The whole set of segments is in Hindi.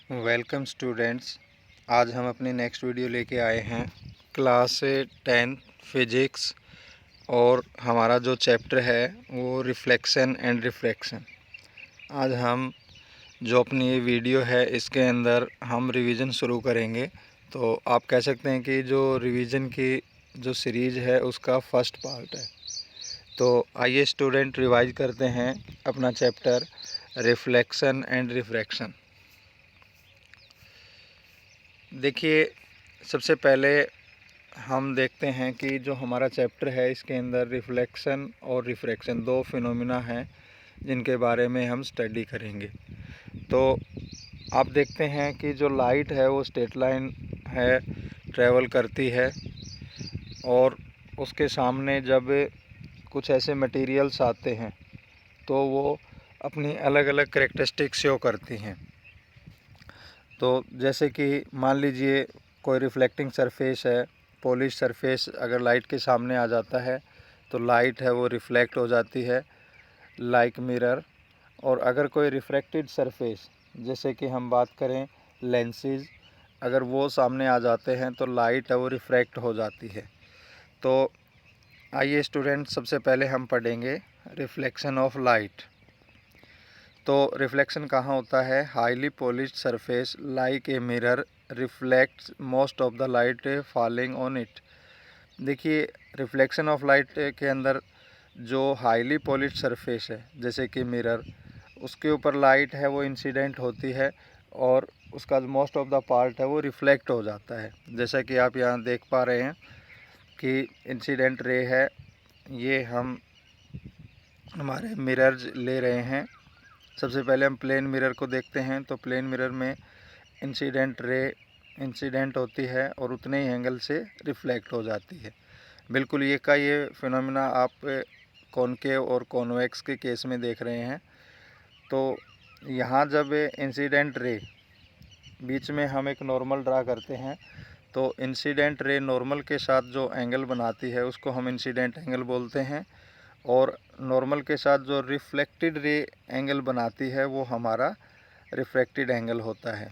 Welcome students. आज हम अपनी नेक्स्ट वीडियो लेके आए हैं क्लास 10 फिजिक्स, और हमारा जो चैप्टर है वो रिफ्लेक्शन एंड रिफ्रैक्शन। आज हम जो अपनी ये वीडियो है इसके अंदर हम रिवीजन शुरू करेंगे। तो आप कह सकते हैं कि जो रिवीजन की जो सीरीज़ है उसका फर्स्ट पार्ट है। तो आइए स्टूडेंट रिवाइज करते हैं अपना चैप्टर रिफ्लेक्शन एंड रिफ्रैक्शन। देखिए, सबसे पहले हम देखते हैं कि जो हमारा चैप्टर है इसके अंदर रिफ्लेक्शन और रिफ्रैक्शन दो फिनोमिना हैं जिनके बारे में हम स्टडी करेंगे। तो आप देखते हैं कि जो लाइट है वो स्ट्रेट लाइन है, ट्रैवल करती है, और उसके सामने जब कुछ ऐसे मटेरियल्स आते हैं तो वो अपनी अलग अलग कैरेक्टरिस्टिक शो करती हैं। तो जैसे कि मान लीजिए कोई रिफ्लेक्टिंग सरफेस है, पॉलिश सरफेस अगर लाइट के सामने आ जाता है तो लाइट है वो रिफ्लेक्ट हो जाती है लाइक मिरर। और अगर कोई रिफ्रैक्टेड सरफेस, जैसे कि हम बात करें लेंसेज, अगर वो सामने आ जाते हैं तो लाइट है वो रिफ्रैक्ट हो जाती है। तो आइए स्टूडेंट, सबसे पहले हम पढ़ेंगे रिफ्लेक्शन ऑफ लाइट। तो रिफ्लेक्शन कहाँ होता है? Highly polished surface like a mirror reflects most of the light falling on it. देखिए, रिफ्लेक्शन ऑफ लाइट के अंदर जो हाईली पॉलिश्ड सरफेस है जैसे कि मिरर, उसके ऊपर लाइट है वो इंसिडेंट होती है और उसका मोस्ट ऑफ द पार्ट है वो रिफ्लेक्ट हो जाता है। जैसा कि आप यहाँ देख पा रहे हैं कि इंसिडेंट रे है, ये हम हमारे मिरर्स ले रहे हैं। सबसे पहले हम प्लेन मिरर को देखते हैं। तो प्लेन मिरर में इंसिडेंट रे इंसिडेंट होती है और उतने ही एंगल से रिफ्लेक्ट हो जाती है। बिल्कुल ये फिनोमिना आप कॉनकेव और कॉन्वेक्स के केस में देख रहे हैं। तो यहाँ जब इंसिडेंट रे बीच में हम एक नॉर्मल ड्रा करते हैं तो इंसिडेंट रे नॉर्मल के साथ जो एंगल बनाती है उसको हम इंसिडेंट एंगल बोलते हैं, और नॉर्मल के साथ जो रिफ्लेक्टेड रे एंगल बनाती है वो हमारा रिफ्रैक्टेड एंगल होता है।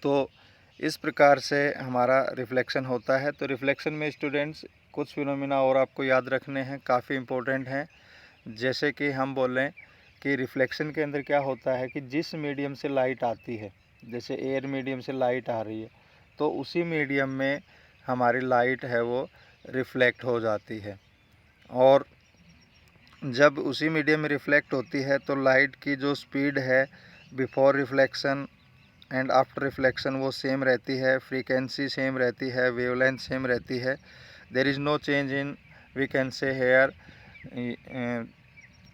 तो इस प्रकार से हमारा रिफ्लेक्शन होता है। तो रिफ्लेक्शन में स्टूडेंट्स कुछ फिनोमिना और आपको याद रखने हैं, काफ़ी इम्पोर्टेंट हैं। जैसे कि हम बोलें कि रिफ्लेक्शन के अंदर क्या होता है कि जिस मीडियम से लाइट आती है, जैसे एयर मीडियम से लाइट आ रही है तो उसी मीडियम में हमारी लाइट है वो रिफ्लेक्ट हो जाती है, और जब उसी मीडियम में रिफ्लेक्ट होती है तो लाइट की जो स्पीड है before reflection and after reflection वो सेम रहती है, फ्रीक्वेंसी सेम रहती है, वेवलेंथ सेम रहती है। There is no change in, we can say here,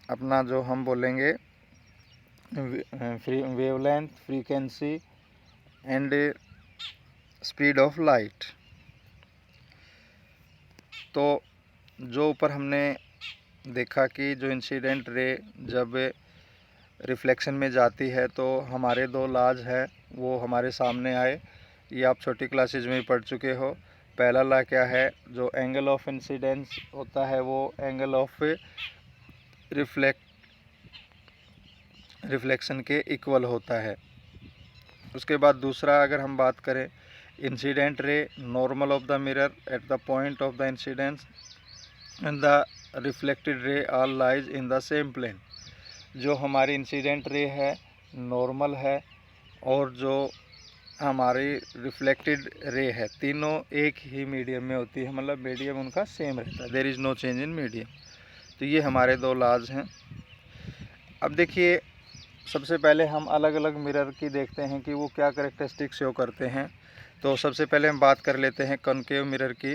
अपना जो हम बोलेंगे wavelength, frequency and speed of light. तो जो ऊपर हमने देखा कि जो इंसिडेंट रे जब रिफ्लेक्शन में जाती है तो हमारे दो लॉज हैं वो हमारे सामने आए। ये आप छोटी क्लासेज में पढ़ चुके हो। पहला लॉ क्या है? जो एंगल ऑफ इंसिडेंस होता है वो एंगल ऑफ रिफ्लेक्शन के इक्वल होता है। उसके बाद दूसरा अगर हम बात करें, incident ray normal of the mirror at the point of the incidence and the reflected ray all lies in the same plane. जो हमारी इंसिडेंट रे है नॉर्मल है, और जो हमारी रिफ्लेक्टेड रे है, तीनों एक ही मीडियम में होती है, मतलब मीडियम उनका सेम रहता है, there is no change in medium. तो ये हमारे दो लॉज हैं। अब देखिए, सबसे पहले हम अलग अलग मिरर की देखते हैं कि वो क्या कैरेक्टरिस्टिक शो करते हैं। तो सबसे पहले हम बात कर लेते हैं कॉनकेव मिरर की।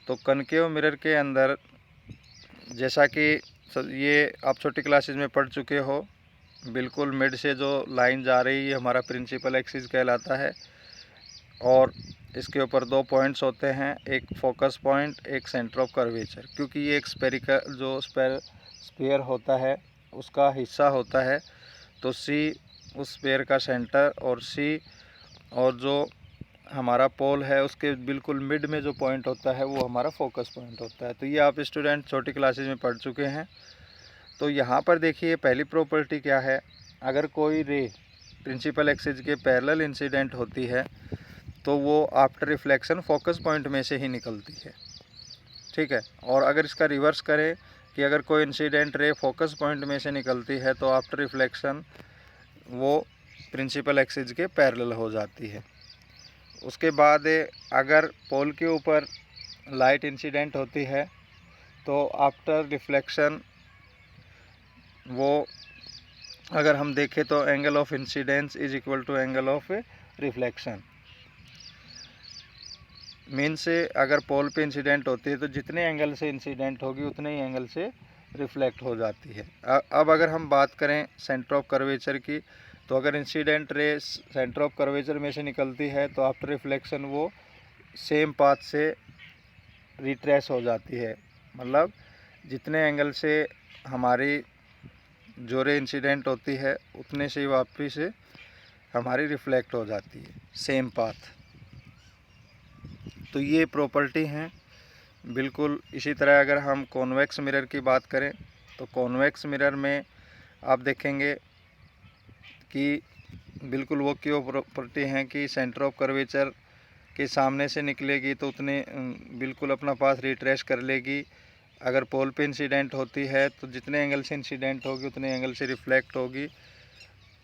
तो कॉनकेव मिरर के अंदर जैसा कि ये आप छोटी क्लासेज में पढ़ चुके हो, बिल्कुल मिड से जो लाइन जा रही है हमारा प्रिंसिपल एक्सिस कहलाता है, और इसके ऊपर दो पॉइंट्स होते हैं, एक फोकस पॉइंट, एक सेंटर ऑफ कर्वेचर। क्योंकि ये एक स्पेरिकल जो स्पेयर होता है उसका हिस्सा होता है, तो सी उस स्पेयर का सेंटर और सी और जो हमारा पोल है उसके बिल्कुल मिड में जो पॉइंट होता है वो हमारा फोकस पॉइंट होता है। तो ये आप स्टूडेंट छोटी क्लासेज में पढ़ चुके हैं। तो यहाँ पर देखिए पहली प्रॉपर्टी क्या है, अगर कोई रे प्रिंसिपल एक्सिस के पैरेलल इंसिडेंट होती है तो वो आफ्टर रिफ्लेक्शन फोकस पॉइंट में से ही निकलती है, ठीक है। और अगर इसका रिवर्स करें कि अगर कोई इंसिडेंट रे फोकस पॉइंट में से निकलती है तो आफ्टर रिफ्लेक्शन वो प्रिंसिपल एक्सिस के पैरेलल हो जाती है। उसके बाद अगर पोल के ऊपर लाइट इंसिडेंट होती है तो आफ्टर रिफ्लेक्शन वो अगर हम देखें तो angle of incidence is equal to angle of reflection. Mean से अगर पोल पे इंसिडेंट होती है तो जितने एंगल से इंसिडेंट होगी उतने ही एंगल से रिफ्लेक्ट हो जाती है। अब अगर हम बात करें सेंटर ऑफ कर्वेचर की, तो अगर incident ray centre of curvature में से निकलती है तो आफ्टर रिफ्लेक्शन वो सेम पाथ से रिट्रेस हो जाती है, मतलब जितने एंगल से हमारी जो रे इंसिडेंट होती है उतने से ही वापस से हमारी रिफ्लेक्ट हो जाती है, सेम पाथ। तो ये प्रॉपर्टी हैं। बिल्कुल इसी तरह अगर हम कॉन्वेक्स मिरर की बात करें तो कॉन्वेक्स मिरर में आप देखेंगे कि बिल्कुल वो क्यों प्रॉपर्टी हैं कि सेंटर ऑफ कर्वेचर के सामने से निकलेगी तो उतने बिल्कुल अपना पाथ रिट्रेस कर लेगी। अगर पोल पे इंसिडेंट होती है तो जितने एंगल से इंसिडेंट होगी उतने एंगल से रिफ्लेक्ट होगी।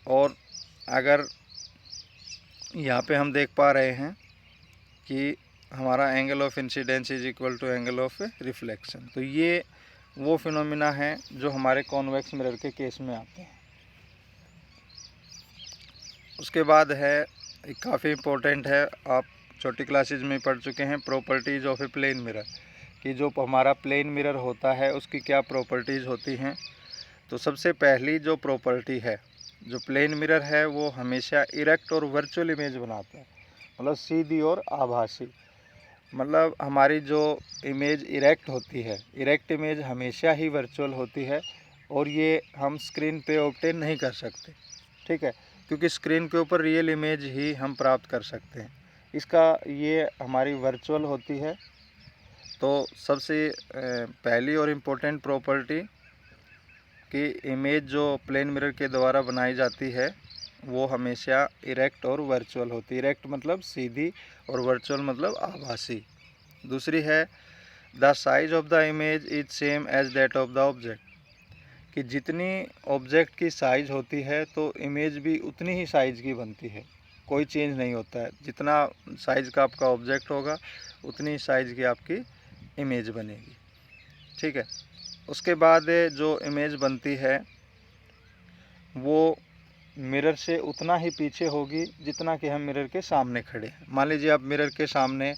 और अगर यहाँ पे हम देख पा रहे हैं कि हमारा angle of incidence is equal to angle of reflection, तो ये वो फिनोमिना है जो हमारे कॉन्वेक्स मिरर के केस में आते हैं। उसके बाद है एक काफ़ी इम्पोर्टेंट है, आप छोटी क्लासेज में पढ़ चुके हैं, properties of a plane mirror, कि जो हमारा प्लेन मिरर होता है उसकी क्या प्रॉपर्टीज़ होती हैं। तो सबसे पहली जो प्रॉपर्टी है, जो प्लेन मिरर है वो हमेशा इरेक्ट और वर्चुअल इमेज बनाता है, मतलब सीधी और आभासी। मतलब हमारी जो इमेज इरेक्ट होती है, इरेक्ट इमेज हमेशा ही वर्चुअल होती है और ये हम स्क्रीन पे ऑब्टेन नहीं कर सकते, ठीक है, क्योंकि स्क्रीन के ऊपर रियल इमेज ही हम प्राप्त कर सकते हैं। इसका ये हमारी वर्चुअल होती है। तो सबसे पहली और इम्पोर्टेंट प्रॉपर्टी कि इमेज जो प्लेन मिरर के द्वारा बनाई जाती है वो हमेशा इरेक्ट और वर्चुअल होती है। इरेक्ट मतलब सीधी और वर्चुअल मतलब आभासी। दूसरी है the size of the image is same as that of the object, कि जितनी ऑब्जेक्ट की साइज़ होती है तो इमेज भी उतनी ही साइज़ की बनती है, कोई चेंज नहीं होता है। जितना साइज़ का आपका ऑब्जेक्ट होगा उतनी साइज़ की आपकी इमेज बनेगी, ठीक है। उसके बाद जो इमेज बनती है वो मिरर से उतना ही पीछे होगी जितना कि हम मिरर के सामने खड़े हैं। मान लीजिए आप मिरर के सामने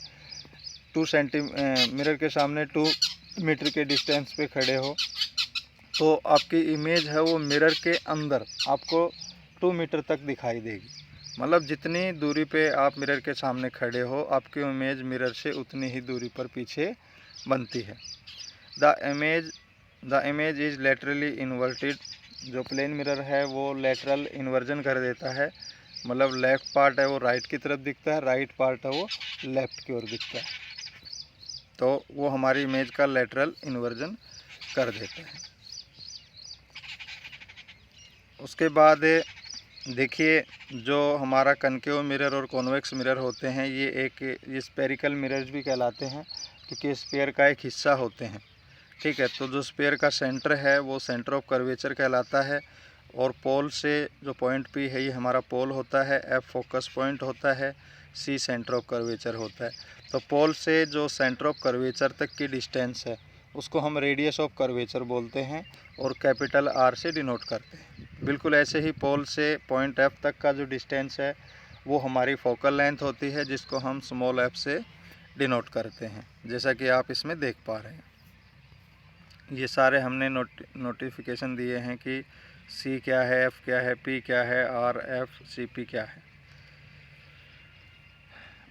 2 मीटर के डिस्टेंस पे खड़े हो तो आपकी इमेज है वो मिरर के अंदर आपको 2 मीटर तक दिखाई देगी। मतलब जितनी दूरी पे आप मिरर के सामने खड़े हो आपकी इमेज मिरर से उतनी ही दूरी पर पीछे बनती है। The image is laterally inverted, जो प्लेन मिरर है वो लेटरल इन्वर्जन कर देता है, मतलब लेफ़्ट पार्ट है वो राइट की तरफ दिखता है, राइट पार्ट है वो लेफ़्ट की ओर दिखता है, तो वो हमारी इमेज का लेटरल इन्वर्जन कर देता है। उसके बाद देखिए जो हमारा कनकेव मिरर और कॉन्वेक्स मिरर होते हैं ये स्फेरिकल मिरर्स भी कहलाते हैं क्योंकि स्फीयर का एक हिस्सा होते हैं, ठीक है। तो जो स्फीयर का सेंटर है वो सेंटर ऑफ कर्वेचर कहलाता है और पोल से जो पॉइंट पी है ये हमारा पोल होता है, एफ फोकस पॉइंट होता है, सी सेंटर ऑफ कर्वेचर होता है। तो पोल से जो सेंटर ऑफ कर्वेचर तक की डिस्टेंस है उसको हम रेडियस ऑफ कर्वेचर बोलते हैं और कैपिटल आर से डिनोट करते हैं। बिल्कुल ऐसे ही पोल से पॉइंट एफ तक का जो डिस्टेंस है वो हमारी फोकल लेंथ होती है जिसको हम स्मॉल एफ से डिनोट करते हैं, जैसा कि आप इसमें देख पा रहे हैं। ये सारे हमने नोटिफिकेशन दिए हैं कि सी क्या है, एफ क्या है, पी क्या है, आर एफ सी पी क्या है।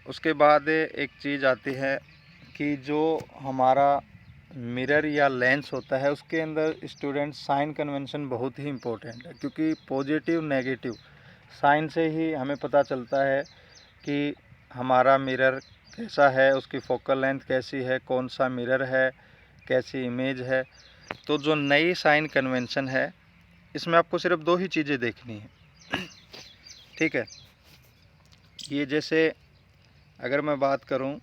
उसके बाद एक चीज़ आती है कि जो हमारा मिरर या लेंस होता है उसके अंदर स्टूडेंट साइन कन्वेंशन बहुत ही इम्पोर्टेंट है, क्योंकि पॉजिटिव नेगेटिव साइन से ही हमें पता चलता है कि हमारा मिरर कैसा है, उसकी फोकल लेंथ कैसी है, कौन सा मिरर है, कैसी इमेज है। तो जो नई साइन कन्वेंशन है इसमें आपको सिर्फ 2 ही चीज़ें देखनी है। ठीक है। ये जैसे अगर मैं बात करूं,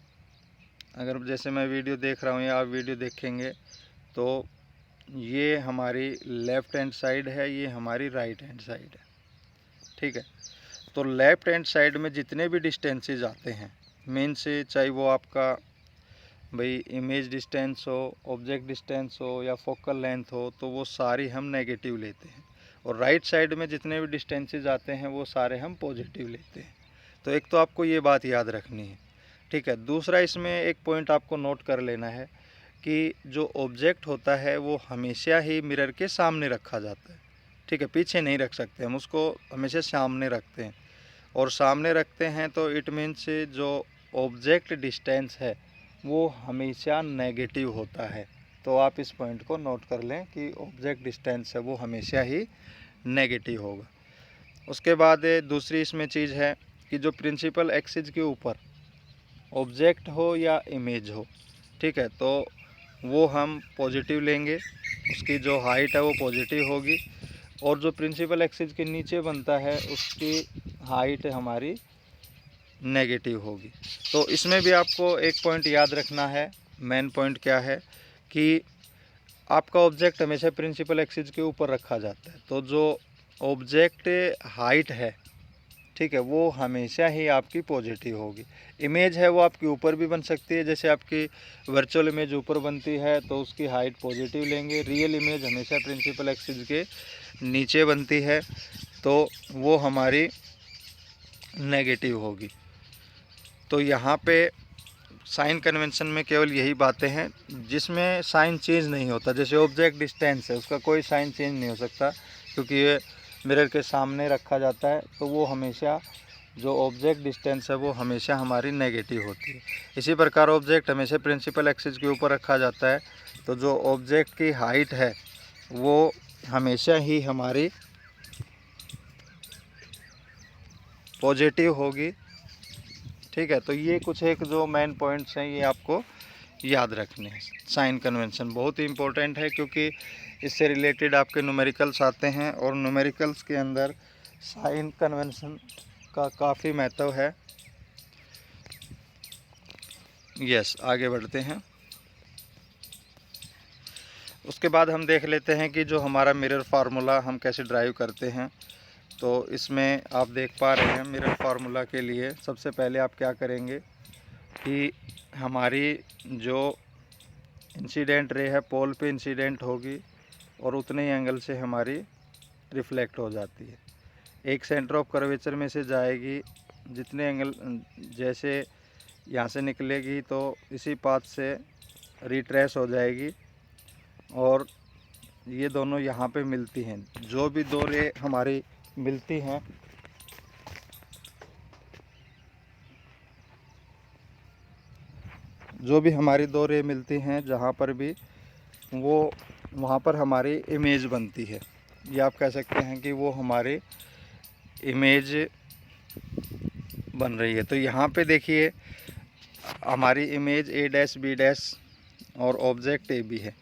अगर जैसे मैं वीडियो देख रहा हूं या आप वीडियो देखेंगे तो ये हमारी लेफ़्ट हैंड साइड है, ये हमारी राइट हैंड साइड है, ठीक है। तो लेफ़्ट हैंड साइड में जितने भी डिस्टेंसेस आते हैं मेन से, चाहे वो आपका भाई इमेज डिस्टेंस हो, ऑब्जेक्ट डिस्टेंस हो या फोकल लेंथ हो, तो वो सारी हम नेगेटिव लेते हैं। और राइट साइड में जितने भी डिस्टेंसेस आते हैं वो सारे हम पॉजिटिव लेते हैं। तो एक तो आपको ये बात याद रखनी है, ठीक है। दूसरा इसमें एक पॉइंट आपको नोट कर लेना है कि जो ऑब्जेक्ट होता है वो हमेशा ही मिरर के सामने रखा जाता है, ठीक है। पीछे नहीं रख सकते हम उसको, हमेशा सामने रखते हैं। और सामने रखते हैं तो इट मीन्स जो ऑब्जेक्ट डिस्टेंस है वो हमेशा नेगेटिव होता है। तो आप इस पॉइंट को नोट कर लें कि ऑब्जेक्ट डिस्टेंस है वो हमेशा ही नेगेटिव होगा। उसके बाद दूसरी इसमें चीज़ है कि जो प्रिंसिपल एक्सिस के ऊपर ऑब्जेक्ट हो या इमेज हो, ठीक है, तो वो हम पॉजिटिव लेंगे, उसकी जो हाइट है वो पॉजिटिव होगी। और जो प्रिंसिपल एक्सिस के नीचे बनता है उसकी हाइट हमारी नेगेटिव होगी। तो इसमें भी आपको एक पॉइंट याद रखना है। मेन पॉइंट क्या है कि आपका ऑब्जेक्ट हमेशा प्रिंसिपल एक्सिस के ऊपर रखा जाता है, तो जो ऑब्जेक्ट हाइट है, ठीक है, वो हमेशा ही आपकी पॉजिटिव होगी। इमेज है वो आपकी ऊपर भी बन सकती है, जैसे आपकी वर्चुअल इमेज ऊपर बनती है तो उसकी हाइट पॉजिटिव लेंगे। रियल इमेज हमेशा प्रिंसिपल एक्सिस के नीचे बनती है तो वो हमारी नेगेटिव होगी। तो यहाँ पे साइन कन्वेंशन में केवल यही बातें हैं जिसमें साइन चेंज नहीं होता। जैसे ऑब्जेक्ट डिस्टेंस है उसका कोई साइन चेंज नहीं हो सकता क्योंकि ये मिरर के सामने रखा जाता है, तो वो हमेशा जो ऑब्जेक्ट डिस्टेंस है वो हमेशा हमारी नेगेटिव होती है। इसी प्रकार ऑब्जेक्ट हमेशा प्रिंसिपल एक्सिस के ऊपर रखा जाता है, तो जो ऑब्जेक्ट की हाइट है वो हमेशा ही हमारी पॉजिटिव होगी, ठीक है। तो ये कुछ एक जो मेन पॉइंट्स हैं ये आपको याद रखने हैं। साइन कन्वेंशन बहुत ही इम्पोर्टेंट है क्योंकि इससे रिलेटेड आपके न्यूमेरिकल्स आते हैं और न्यूमेरिकल्स के अंदर साइन कन्वेंशन का काफ़ी महत्व है। यस, आगे बढ़ते हैं। उसके बाद हम देख लेते हैं कि जो हमारा मिरर फार्मूला हम कैसे ड्राइव करते हैं। तो इसमें आप देख पा रहे हैं मिरर फार्मूला के लिए सबसे पहले आप क्या करेंगे कि हमारी जो इंसिडेंट रे है पोल पे इंसिडेंट होगी और उतने ही एंगल से हमारी रिफ्लेक्ट हो जाती है। एक सेंटर ऑफ कर्वेचर में से जाएगी, जितने एंगल जैसे यहाँ से निकलेगी तो इसी पाथ से रिट्रेस हो जाएगी और ये दोनों यहाँ पे मिलती हैं। जो भी दो रे हमारी मिलती हैं जहाँ पर भी वो वहाँ पर हमारी इमेज बनती है। ये आप कह सकते हैं कि वो हमारी इमेज बन रही है। तो यहाँ पे देखिए हमारी image A dash B dash और ऑब्जेक्ट ए बी है।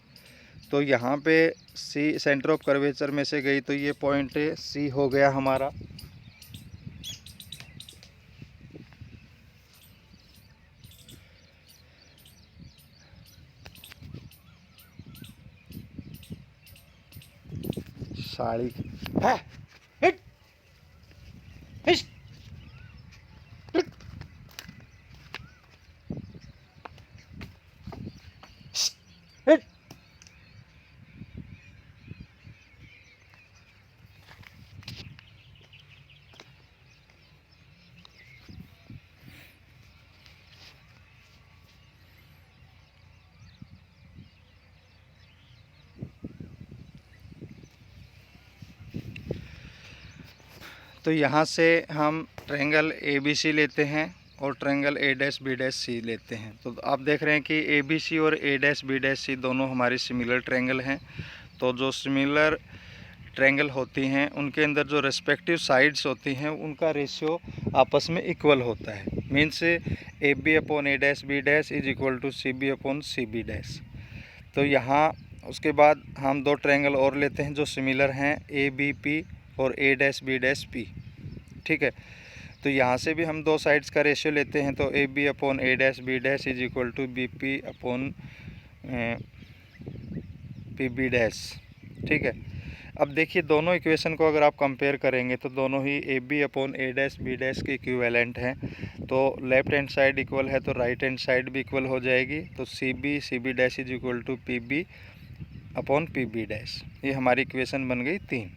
तो यहाँ पे सी सेंटर ऑफ कर्वेचर में से गई तो ये पॉइंट सी हो गया हमारा। साड़ी है हिट हिट हिट हिट। तो यहाँ से हम ट्रायंगल ए बी सी लेते हैं और triangle A dash B dash C लेते हैं। तो आप देख रहे हैं कि ए बी सी और ए डैश बी डैश सी दोनों हमारी सिमिलर ट्रायंगल हैं। तो जो सिमिलर ट्रायंगल होती हैं उनके अंदर जो रेस्पेक्टिव साइड्स होती हैं उनका रेशियो आपस में इक्वल होता है। Means A B upon A dash B dash is equal to C B upon C B dash. तो यहाँ उसके बाद हम दो ट्रायंगल और लेते हैं जो सिमिलर हैं, ए बी पी और ए डैश बी डैश पी। ठीक है। तो यहाँ से भी हम दो साइड्स का रेशियो लेते हैं, तो ए B upon A dash B dash is equal to be P upon P B dash, ठीक है। अब देखिए दोनों इक्वेशन को अगर आप कंपेयर करेंगे तो दोनों ही A B upon A dash B dash के इक्विवेलेंट हैं। तो लेफ्ट हैंड साइड इक्वल है तो राइट हैंड साइड भी इक्वल हो जाएगी। तो C B dash is equal to P B upon P B dash, ये हमारी इक्वेशन बन गई 3।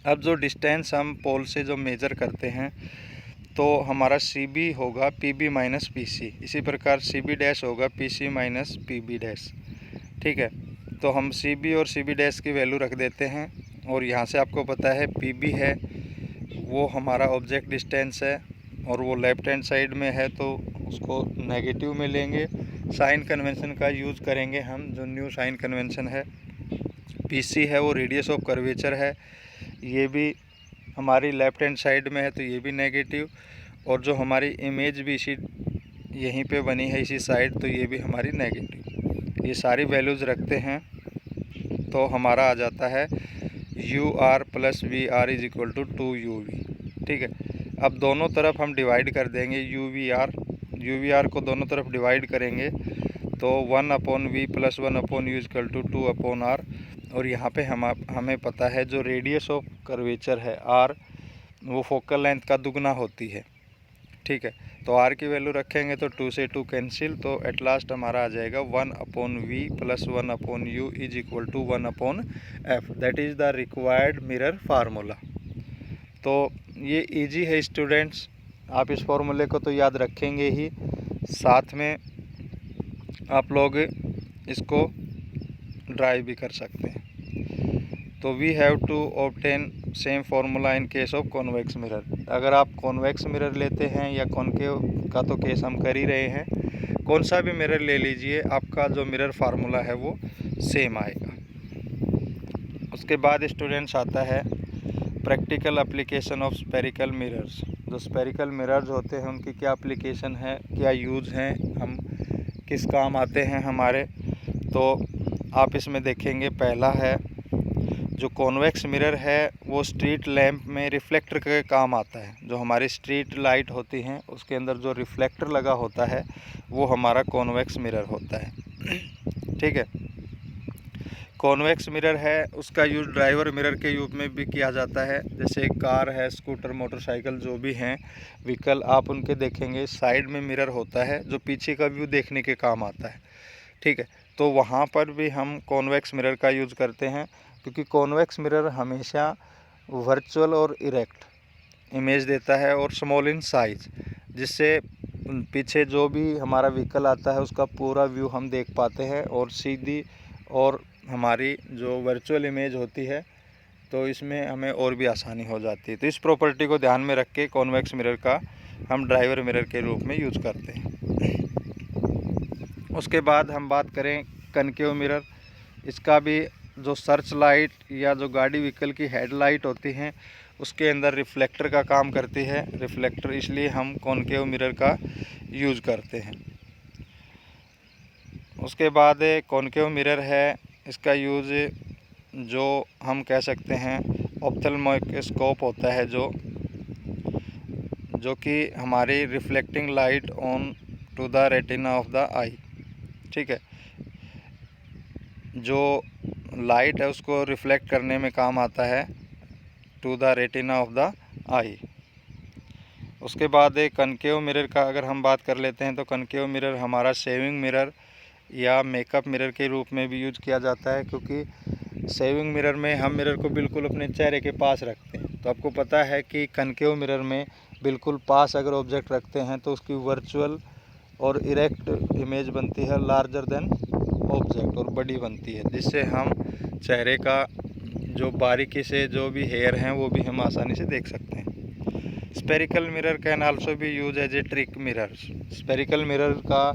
अब जो डिस्टेंस हम पोल से जो मेजर करते हैं तो हमारा सी बी होगा P B minus P C, इसी प्रकार सी बी डैश होगा P C minus P B dash, ठीक है। तो हम सी बी और सी बी डैश की वैल्यू रख देते हैं और यहाँ से आपको पता है पी बी है वो हमारा ऑब्जेक्ट डिस्टेंस है और वो लेफ्ट हैंड साइड में है तो उसको नेगेटिव में लेंगे। साइन कन्वेंशन का यूज़ करेंगे हम, जो न्यू साइन कन्वेंशन है। पी सी है वो रेडियस ऑफ कर्वेचर है, ये भी हमारी लेफ्ट हैंड साइड में है तो ये भी नेगेटिव, और जो हमारी इमेज भी इसी यहीं पे बनी है इसी साइड तो ये भी हमारी नेगेटिव। ये सारी वैल्यूज़ रखते हैं तो हमारा आ जाता है U R plus V R is equal to 2 UV, ठीक है। अब दोनों तरफ हम डिवाइड कर देंगे यू वी आर को दोनों तरफ डिवाइड करेंगे तो 1/v plus 1/u is equal to 2/r। और यहाँ पे हमें पता है जो रेडियस ऑफ कर्वेचर है r वो फोकल लेंथ का दुगना होती है, ठीक है। तो r की वैल्यू रखेंगे तो 2 से 2 कैंसिल, तो एट लास्ट हमारा आ जाएगा 1/v plus 1/u is equal to 1/f। That is the required mirror formula. तो ये इजी है स्टूडेंट्स, आप इस फार्मूले को तो याद रखेंगे ही, साथ में आप लोग इसको ड्राइव भी कर सकते हैं। तो we have to obtain same formula in case of convex mirror. अगर आप कॉन्वेक्स मिरर लेते हैं या कॉनकेव का तो केस हम कर ही रहे हैं, कौन सा भी मिरर ले लीजिए आपका जो मिरर फार्मूला है वो सेम आएगा। उसके बाद स्टूडेंट्स आता है practical application of spherical mirrors. जो स्पेरिकल मिरर्स होते हैं उनकी क्या एप्लीकेशन है, क्या यूज़ हैं, हम किस काम आते हैं हमारे, तो आप इसमें देखेंगे। पहला है जो कॉन्वेक्स मिरर है वो स्ट्रीट लैंप में रिफ्लेक्टर के काम आता है। जो हमारी स्ट्रीट लाइट होती हैं उसके अंदर जो रिफ्लेक्टर लगा होता है वो हमारा कॉन्वेक्स मिरर होता है, ठीक है। कॉन्वेक्स मिरर है उसका यूज़ ड्राइवर मिरर के रूप में भी किया जाता है। जैसे कार है, स्कूटर, मोटरसाइकिल जो भी हैं व्हीकल, आप उनके देखेंगे साइड में मिरर होता है जो पीछे का व्यू देखने के काम आता है, ठीक है। तो वहाँ पर भी हम कॉन्वेक्स मिरर का यूज़ करते हैं, क्योंकि कॉन्वेक्स मिरर हमेशा वर्चुअल और इरेक्ट इमेज देता है और स्मॉल इन साइज़, जिससे पीछे जो भी हमारा व्हीकल आता है उसका पूरा व्यू हम देख पाते हैं और सीधी और हमारी जो वर्चुअल इमेज होती है तो इसमें हमें और भी आसानी हो जाती है। तो इस प्रॉपर्टी को ध्यान में रख के कॉन्वेक्स मिरर का हम ड्राइवर मिरर के रूप में यूज़ करते हैं। उसके बाद हम बात करें कनकेव मिरर। इसका भी जो सर्च लाइट या जो गाड़ी व्हीकल की हेडलाइट होती हैं उसके अंदर रिफ्लेक्टर का काम करती है। रिफ्लेक्टर इसलिए हम कॉनकेव मिरर का यूज़ करते हैं। उसके बाद कॉनकेव मिरर है, इसका यूज़ जो हम कह सकते हैं ऑप्थेल्मोस्कोप होता है जो कि हमारी reflecting light on to the retina of the eye, ठीक है। जो लाइट है उसको रिफ्लेक्ट करने में काम आता है to the retina of the eye. उसके बाद एक कनकेव मिरर का अगर हम बात कर लेते हैं तो कनकेव मिरर हमारा शेविंग मिरर या मेकअप मिरर के रूप में भी यूज किया जाता है, क्योंकि शेविंग मिरर में हम मिरर को बिल्कुल अपने चेहरे के पास रखते हैं। तो आपको पता है कि कनकेव मिरर में बिल्कुल पास अगर ऑब्जेक्ट रखते हैं तो उसकी वर्चुअल और इरेक्ट इमेज बनती है लार्जर देन ऑब्जेक्ट और बड़ी बनती है, जिससे हम चेहरे का जो बारीकी से जो भी हेयर हैं वो भी हम आसानी से देख सकते हैं। स्पेरिकल मिरर कैन आल्सो भी use as a trick mirror. Spherical mirror का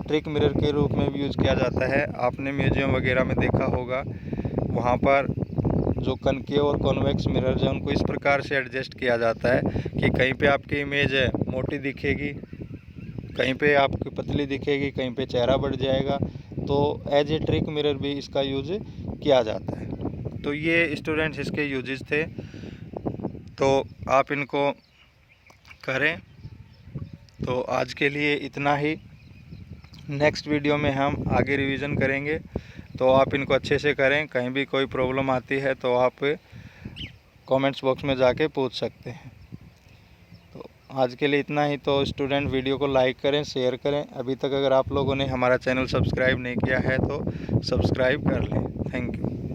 ट्रिक मिरर के रूप में भी यूज़ किया जाता है। आपने म्यूजियम वगैरह में देखा होगा, वहाँ पर जो कनकेव और कॉन्वेक्स मिरर है उनको इस प्रकार से एडजस्ट किया जाता है कि कहीं पे आपकी इमेज है मोटी दिखेगी, कहीं पे आपकी पतली दिखेगी, कहीं पे चेहरा बढ़ जाएगा। तो एज ए ट्रिक मिरर भी इसका यूज किया जाता है। तो ये स्टूडेंट्स इसके यूजेस थे। तो आप इनको करें। तो आज के लिए इतना ही। नेक्स्ट वीडियो में हम आगे रिवीजन करेंगे। तो आप इनको अच्छे से करें। कहीं भी कोई प्रॉब्लम आती है तो आप कमेंट्स बॉक्स में जाके पूछ सकते हैं। तो आज के लिए इतना ही। तो स्टूडेंट, वीडियो को लाइक करें, शेयर करें। अभी तक अगर आप लोगों ने हमारा चैनल सब्सक्राइब नहीं किया है तो सब्सक्राइब कर लें। Thank you.